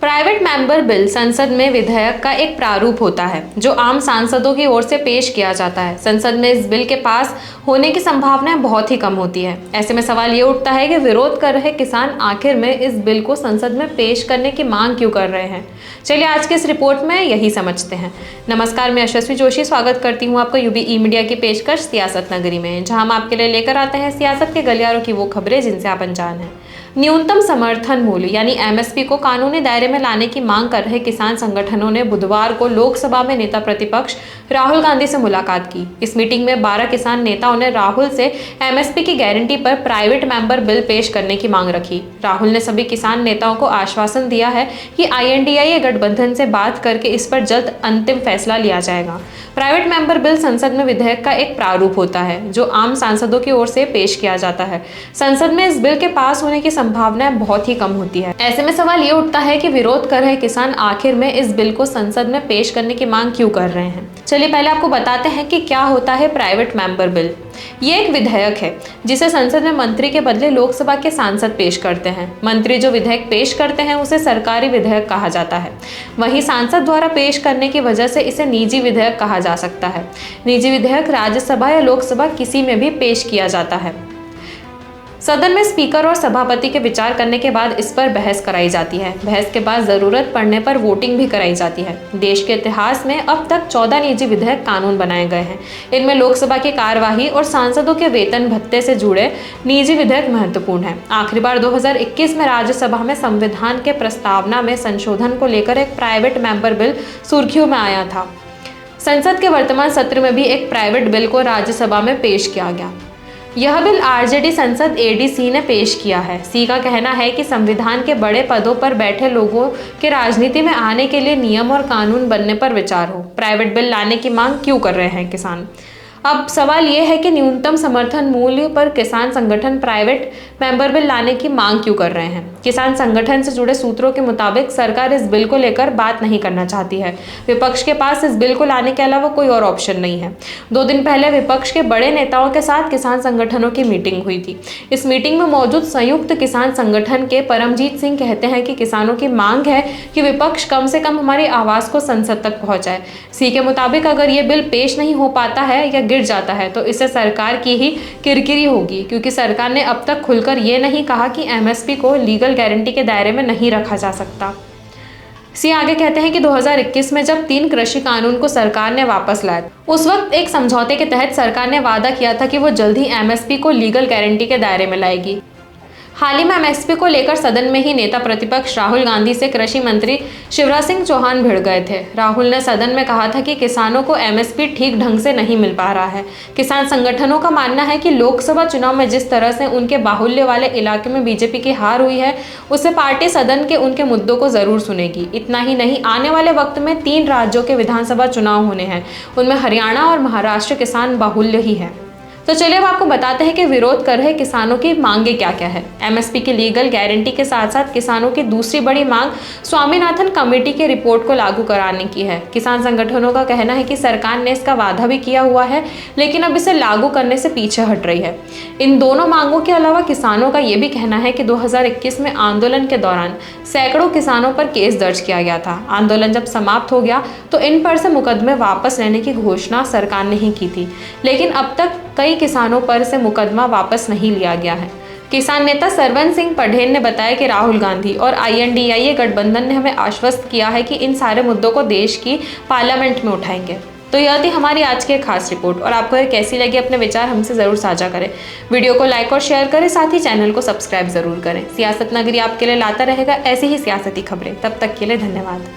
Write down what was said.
Private member bill संसद में विधेयक का एक प्रारूप होता है जो आम सांसदों की ओर से पेश किया जाता है। संसद में इस बिल के पास होने की संभावनाएं बहुत ही कम होती है। ऐसे में सवाल ये उठता है कि विरोध कर रहे किसान आखिर में इस बिल को संसद में पेश करने की मांग क्यों कर रहे हैं। चलिए आज के इस रिपोर्ट में यही समझते हैं। नमस्कार, मैं यशस्वी जोशी स्वागत करती हूँ आपका यूबी मीडिया की पेशकश सियासत नगरी में, जहां हम आपके लिए लेकर आते हैं सियासत के गलियारों की वो खबरें जिनसे आप अनजान हैं। न्यूनतम समर्थन मूल्य यानी एमएसपी को कानूनी दायरे में लाने की मांग कर रहे किसान संगठनों ने बुधवार को लोकसभा में नेता प्रतिपक्ष राहुल गांधी से मुलाकात की। इस मीटिंग में 12 किसान नेताओं ने राहुल से एमएसपी की गारंटी पर प्राइवेट मेंबर बिल पेश करने की मांग रखी। राहुल ने सभी किसान नेताओं को आश्वासन दिया है कि INDIA गठबंधन से बात करके इस पर जल्द अंतिम फैसला लिया जाएगा। प्राइवेट मेंबर बिल संसद में विधेयक का एक प्रारूप होता है जो आम सांसदों की ओर से पेश किया जाता है। संसद में इस बिल के पास होने की संभावनाएं बहुत ही कम होती है। ऐसे में सवाल ये उठता है कि विरोध कर रहे किसान आखिर में इस बिल को संसद में पेश करने की मांग क्यों कर रहे हैं। चलिए पहले आपको बताते हैं कि क्या होता है प्राइवेट मेंबर बिल। ये एक विधेयक है जिसे संसद में मंत्री के बदले लोकसभा के सांसद पेश करते हैं। मंत्री जो विधेयक पेश करते हैं उसे सरकारी विधेयक कहा जाता है। वहीं सांसद द्वारा पेश करने की वजह से इसे निजी विधेयक कहा जा सकता है। निजी विधेयक राज्यसभा या लोकसभा किसी में भी पेश किया जाता है। सदन में स्पीकर और सभापति के विचार करने के बाद इस पर बहस कराई जाती है। बहस के बाद जरूरत पड़ने पर वोटिंग भी कराई जाती है। देश के इतिहास में अब तक 14 निजी विधेयक कानून बनाए गए हैं। इनमें लोकसभा की कार्यवाही और सांसदों के वेतन भत्ते से जुड़े निजी विधेयक महत्वपूर्ण हैं। आखिरी बार 2021 में राज्यसभा में संविधान के प्रस्तावना में संशोधन को लेकर एक प्राइवेट मेंबर बिल सुर्खियों में आया था। संसद के वर्तमान सत्र में भी एक प्राइवेट बिल को राज्यसभा में पेश किया गया। यह बिल आरजेडी सांसद ADC ने पेश किया है। सी का कहना है कि संविधान के बड़े पदों पर बैठे लोगों के राजनीति में आने के लिए नियम और कानून बनने पर विचार हो। प्राइवेट बिल लाने की मांग क्यों कर रहे हैं किसान। अब सवाल यह है कि न्यूनतम समर्थन मूल्य पर किसान संगठन प्राइवेट मेंबर बिल लाने की मांग क्यों कर रहे हैं। किसान संगठन से जुड़े सूत्रों के मुताबिक सरकार इस बिल को लेकर बात नहीं करना चाहती है। विपक्ष के पास इस बिल को लाने के अलावा कोई और ऑप्शन नहीं है। 2 दिन पहले विपक्ष के बड़े नेताओं के साथ किसान संगठनों की मीटिंग हुई थी। इस मीटिंग में मौजूद संयुक्त किसान संगठन के परमजीत सिंह कहते हैं कि किसानों की मांग है कि विपक्ष कम से कम हमारी आवाज को संसद तक पहुंचाए। सी के मुताबिक अगर ये बिल पेश नहीं हो पाता है या गिर जाता है तो इससे सरकार की ही किरकिरी होगी, क्योंकि सरकार ने अब तक खुलकर ये नहीं कहा कि एमएसपी को लीगल गारंटी के दायरे में नहीं रखा जा सकता। सी आगे कहते हैं कि 2021 में जब 3 कृषि कानून को सरकार ने वापस लाया, उस वक्त एक समझौते के तहत सरकार ने वादा किया था कि वो जल्द ही एमएसपी को लीगल गारंटी के दायरे में लाएगी। हाल ही में एमएसपी को लेकर सदन में ही नेता प्रतिपक्ष राहुल गांधी से कृषि मंत्री शिवराज सिंह चौहान भिड़ गए थे। राहुल ने सदन में कहा था कि किसानों को एमएसपी ठीक ढंग से नहीं मिल पा रहा है। किसान संगठनों का मानना है कि लोकसभा चुनाव में जिस तरह से उनके बाहुल्य वाले इलाके में बीजेपी की हार हुई है, उससे पार्टी सदन के उनके मुद्दों को जरूर सुनेगी। इतना ही नहीं, आने वाले वक्त में 3 राज्यों के विधानसभा चुनाव होने हैं। उनमें हरियाणा और महाराष्ट्र किसान बाहुल्य ही है। तो चलिए अब आपको बताते हैं कि विरोध कर रहे किसानों की मांगे क्या क्या है। एमएसपी की लीगल गारंटी के साथ साथ किसानों की दूसरी बड़ी मांग स्वामीनाथन कमेटी के रिपोर्ट को लागू कराने की है। किसान संगठनों का कहना है कि सरकार ने इसका वादा भी किया हुआ है, लेकिन अब इसे लागू करने से पीछे हट रही है। इन दोनों मांगों के अलावा किसानों का यह भी कहना है कि 2021 में आंदोलन के दौरान सैकड़ों किसानों पर केस दर्ज किया गया था। आंदोलन जब समाप्त हो गया तो इन पर से मुकदमे वापस लेने की घोषणा सरकार ने ही की थी, लेकिन अब तक कई किसानों पर से मुकदमा वापस नहीं लिया गया है। किसान नेता सरवन सिंह पढ़ेल ने बताया कि राहुल गांधी और INDIA गठबंधन ने हमें आश्वस्त किया है कि इन सारे मुद्दों को देश की पार्लियामेंट में उठाएंगे। तो यह थी हमारी आज की खास रिपोर्ट, और आपको ये कैसी लगी अपने विचार हमसे जरूर साझा करें। वीडियो को लाइक और शेयर करें, साथ ही चैनल को सब्सक्राइब जरूर करें। सियासत नगरी आपके लिए लाता रहेगा ऐसी ही सियासती खबरें। तब तक के लिए धन्यवाद।